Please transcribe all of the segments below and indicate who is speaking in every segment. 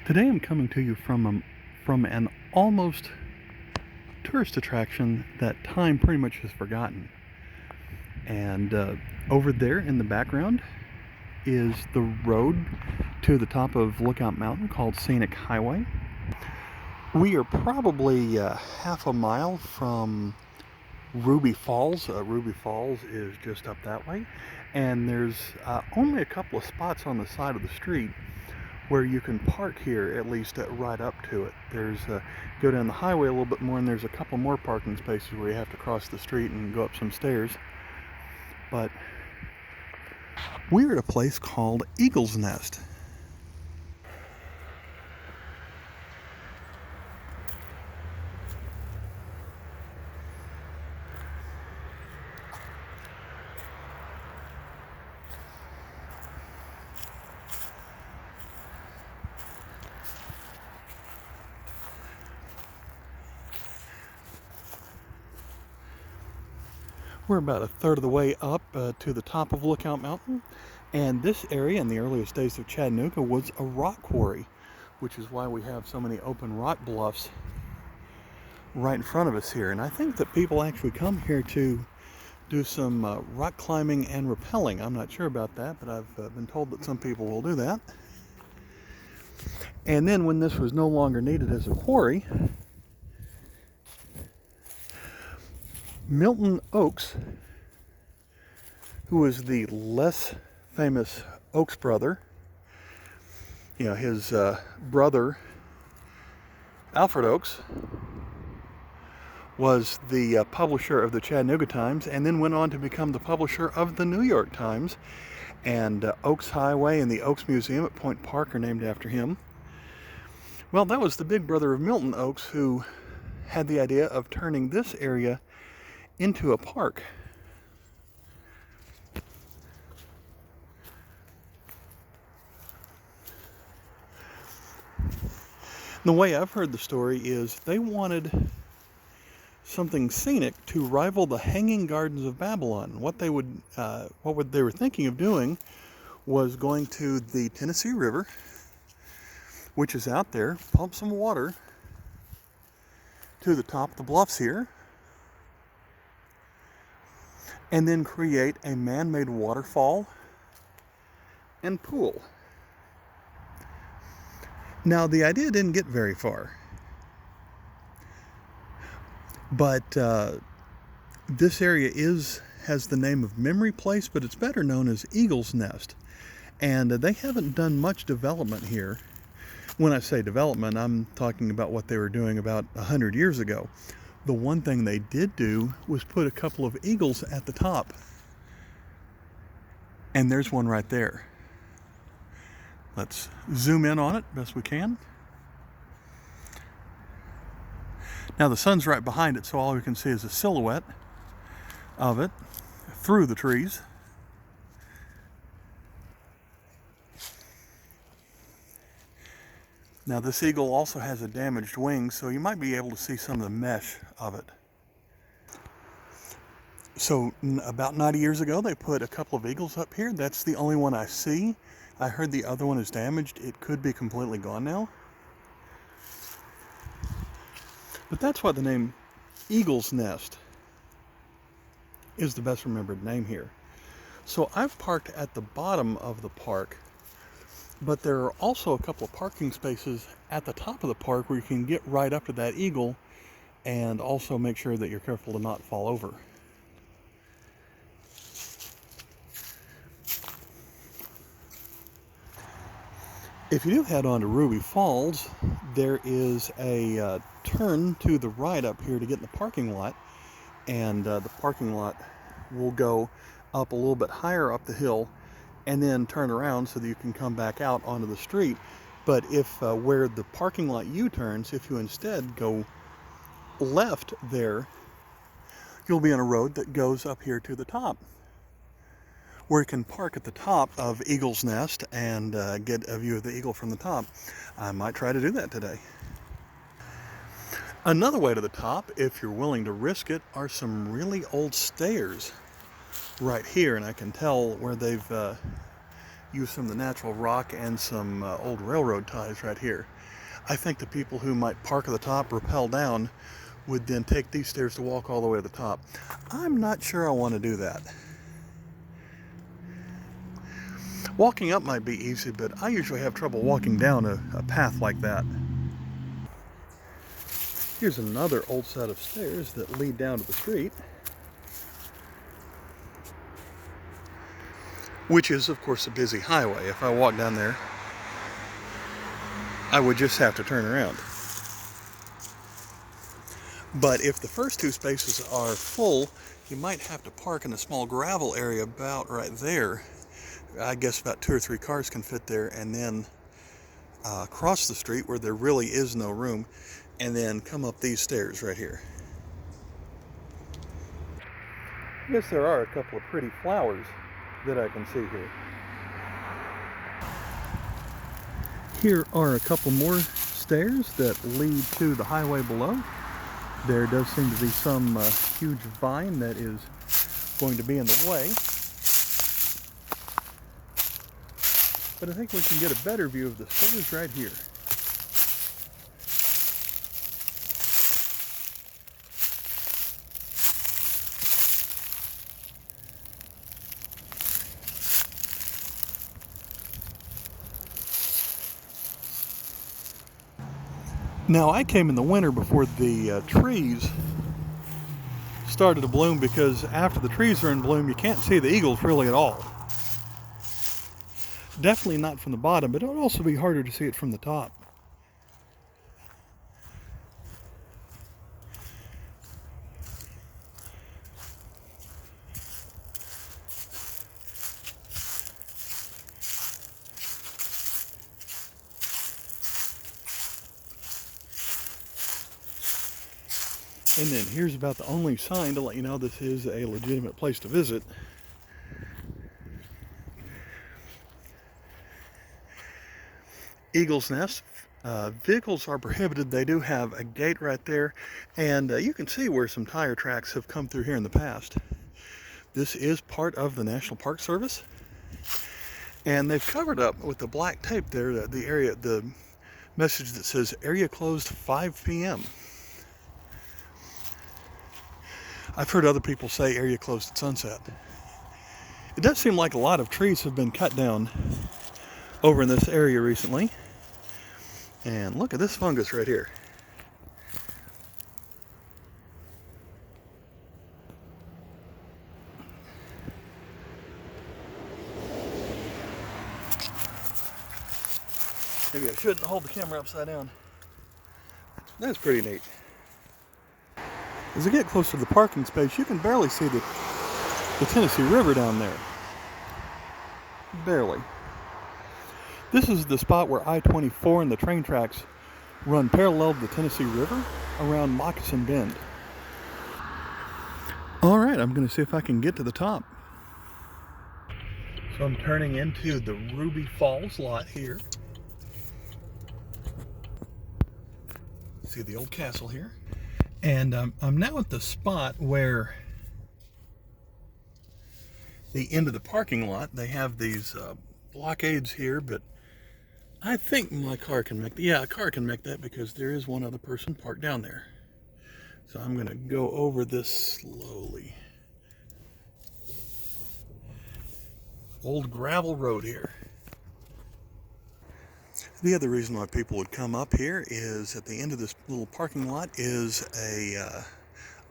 Speaker 1: Today I'm coming to you from an almost tourist attraction that time pretty much has forgotten. And over there in the background is the road to the top of Lookout Mountain called Scenic Highway. We are probably half a mile from Ruby Falls. Ruby Falls is just up that way. And there's only a couple of spots on the side of the street where you can park here, at least right up to it. There's go down the highway a little bit more, and there's a couple more parking spaces where you have to cross the street and go up some stairs. But we're at a place called Eagle's Nest. We're about a third of the way up to the top of Lookout Mountain, and this area in the earliest days of Chattanooga was a rock quarry, which is why we have so many open rock bluffs right in front of us here. And I think that people actually come here to do some rock climbing and rappelling. I'm not sure about that, but I've been told that some people will do that. And then when this was no longer needed as a quarry, Milton Ochs, who was the less famous Ochs brother, his brother Alfred Ochs was the publisher of the Chattanooga Times, and then went on to become the publisher of the New York Times. And Ochs Highway and the Ochs Museum at Point Park are named after him. Well, that was the big brother of Milton Ochs who had the idea of turning this area into a park. The way I've heard the story is they wanted something scenic to rival the Hanging Gardens of Babylon. What they were thinking of doing was going to the Tennessee River, which is out there, pump some water to the top of the bluffs here, and then create a man-made waterfall and pool. Now, the idea didn't get very far, but this area has the name of Memory Place, but it's better known as Eagle's Nest. And they haven't done much development here. When I say development, I'm talking about what they were doing about 100 years ago. The one thing they did do was put a couple of eagles at the top. And there's one right there. Let's zoom in on it best we can. Now the sun's right behind it, so all we can see is a silhouette of it through the trees. Now this eagle also has a damaged wing, so you might be able to see some of the mesh of it. So about 90 years ago, they put a couple of eagles up here. That's the only one I see. I heard the other one is damaged. It could be completely gone now. But that's why the name Eagle's Nest is the best remembered name here. So I've parked at the bottom of the park, but there are also a couple of parking spaces at the top of the park where you can get right up to that eagle and also make sure that you're careful to not fall over. If you do head on to Ruby Falls, there is a turn to the right up here to get in the parking lot, and the parking lot will go up a little bit higher up the hill and then turn around so that you can come back out onto the street. But if where the parking lot U-turns, if you instead go left there, you'll be on a road that goes up here to the top, where you can park at the top of Eagle's Nest and get a view of the eagle from the top. I might try to do that today. Another way to the top, if you're willing to risk it, are some really old stairs right here, and I can tell where they've use some of the natural rock and some old railroad ties right here. I think the people who might park at the top, rappel down, would then take these stairs to walk all the way to the top. I'm not sure I want to do that. Walking up might be easy, but I usually have trouble walking down a path like that. Here's another old set of stairs that lead down to the street, which is, of course, a busy highway. If I walk down there, I would just have to turn around. But if the first two spaces are full, you might have to park in a small gravel area about right there. I guess about 2 or 3 cars can fit there, and then cross the street where there really is no room, and then come up these stairs right here. I guess there are a couple of pretty flowers that I can see here. Here are a couple more stairs that lead to the highway below. There does seem to be some huge vine that is going to be in the way. But I think we can get a better view of the stairs right here. Now, I came in the winter before the trees started to bloom, because after the trees are in bloom, you can't see the eagles really at all. Definitely not from the bottom, but it would also be harder to see it from the top. And then here's about the only sign to let you know this is a legitimate place to visit. Eagle's Nest. Vehicles are prohibited. They do have a gate right there, and you can see where some tire tracks have come through here in the past. This is part of the National Park Service, and they've covered up with the black tape there the message that says area closed 5 p.m. I've heard other people say area closed at sunset. It does seem like a lot of trees have been cut down over in this area recently. And look at this fungus right here. Maybe I shouldn't hold the camera upside down. That's pretty neat. As I get closer to the parking space, you can barely see the Tennessee River down there. Barely. This is the spot where I-24 and the train tracks run parallel to the Tennessee River around Moccasin Bend. All right, I'm going to see if I can get to the top. So I'm turning into the Ruby Falls lot here. See the old castle here. And I'm now at the spot where the end of the parking lot, they have these blockades here, but I think my car can make that. Yeah, a car can make that because there is one other person parked down there. So I'm going to go over this slowly. Old gravel road here. The other reason why people would come up here is at the end of this little parking lot is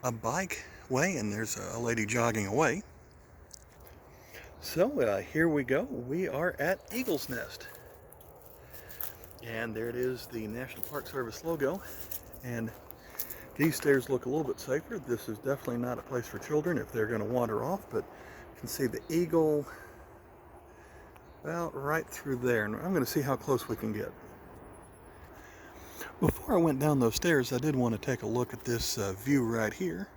Speaker 1: a bike way, and there's a lady jogging away. So here we go. We are at Eagle's Nest. And there it is, the National Park Service logo. And these stairs look a little bit safer. This is definitely not a place for children if they're going to wander off, but you can see the eagle about right through there. And I'm going to see how close we can get. Before I went down those stairs, I did want to take a look at this view right here.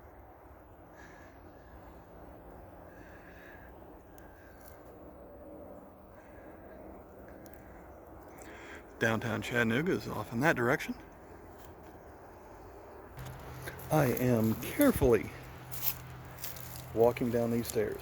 Speaker 1: Downtown Chattanooga is off in that direction. I am carefully walking down these stairs.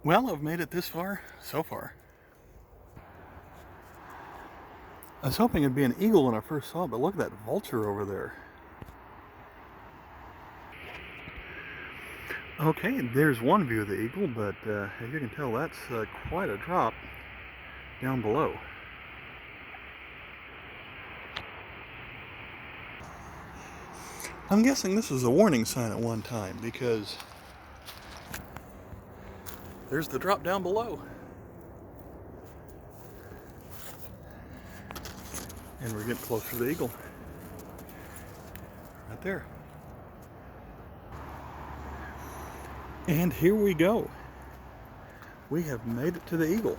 Speaker 1: Well, I've made it this far, so far. I was hoping it'd be an eagle when I first saw it, but look at that vulture over there. Okay, there's one view of the eagle, but as you can tell, that's quite a drop down below. I'm guessing this was a warning sign at one time, because there's the drop down below. And we're getting closer to the eagle. Right there. And here we go. We have made it to the eagle.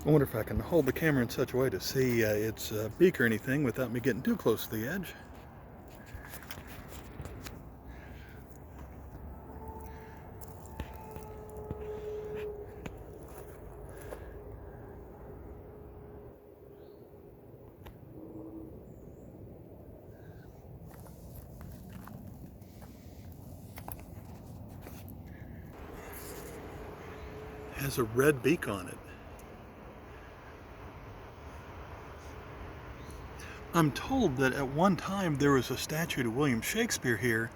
Speaker 1: I wonder if I can hold the camera in such a way to see its beak or anything without me getting too close to the edge. It has a red beak on it. I'm told that at one time there was a statue to William Shakespeare here,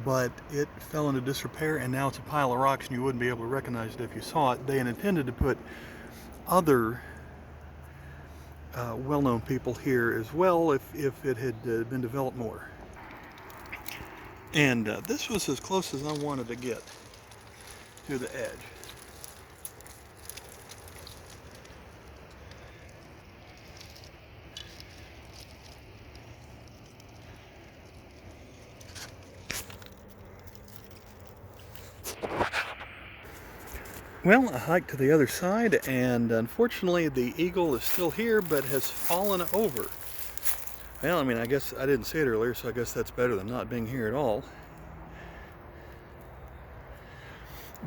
Speaker 1: but it fell into disrepair and now it's a pile of rocks and you wouldn't be able to recognize it if you saw it. They had intended to put other well-known people here as well if it had been developed more. And this was as close as I wanted to get to the edge. Well, I hiked to the other side, and unfortunately the eagle is still here, but has fallen over. Well, I mean, I guess I didn't see it earlier, so I guess that's better than not being here at all.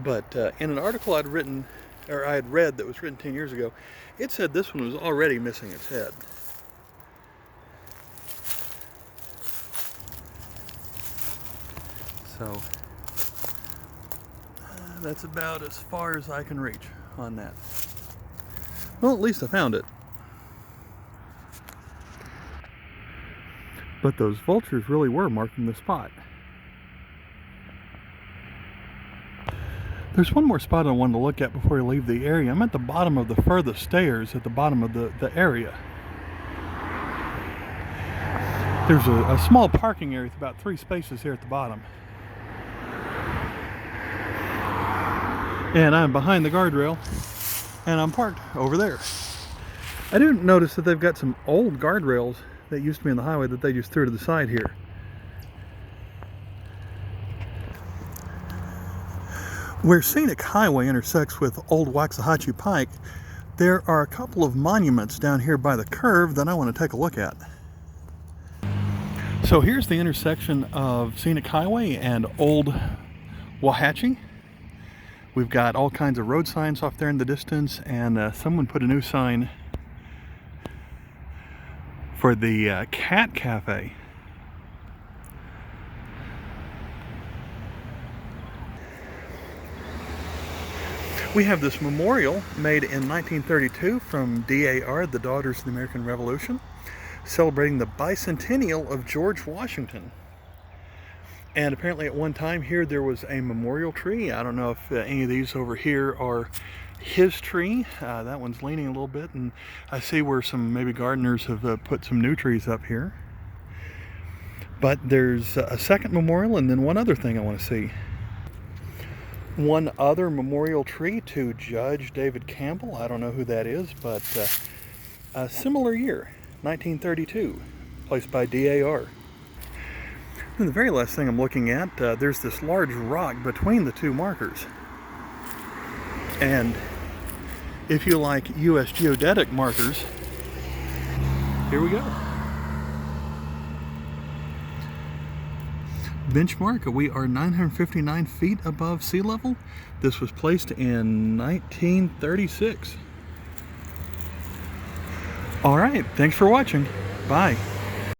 Speaker 1: But in an article I had read that was written 10 years ago, it said this one was already missing its head. So that's about as far as I can reach on that. Well, at least I found it. But those vultures really were marking the spot. There's one more spot I wanted to look at before I leave the area. I'm at the bottom of the furthest stairs at the bottom of the area. There's a small parking area with about 3 spaces here at the bottom. And I'm behind the guardrail, and I'm parked over there. I do notice that they've got some old guardrails that used to be on the highway that they just threw to the side here. Where Scenic Highway intersects with Old Waxahachie Pike, there are a couple of monuments down here by the curve that I want to take a look at. So here's the intersection of Scenic Highway and Old Waxahachie. We've got all kinds of road signs off there in the distance, and someone put a new sign for the Cat Cafe. We have this memorial made in 1932 from DAR, the Daughters of the American Revolution, celebrating the bicentennial of George Washington. And apparently at one time here there was a memorial tree. I don't know if any of these over here are his tree. That one's leaning a little bit, and I see where some maybe gardeners have put some new trees up here. But there's a second memorial and then one other thing I want to see. One other memorial tree to Judge David Campbell. I don't know who that is, but a similar year, 1932, placed by DAR. And the very last thing I'm looking at, there's this large rock between the two markers. And if you like U.S. geodetic markers, here we go. Benchmark, we are 959 feet above sea level. This was placed in 1936. All right, thanks for watching. Bye.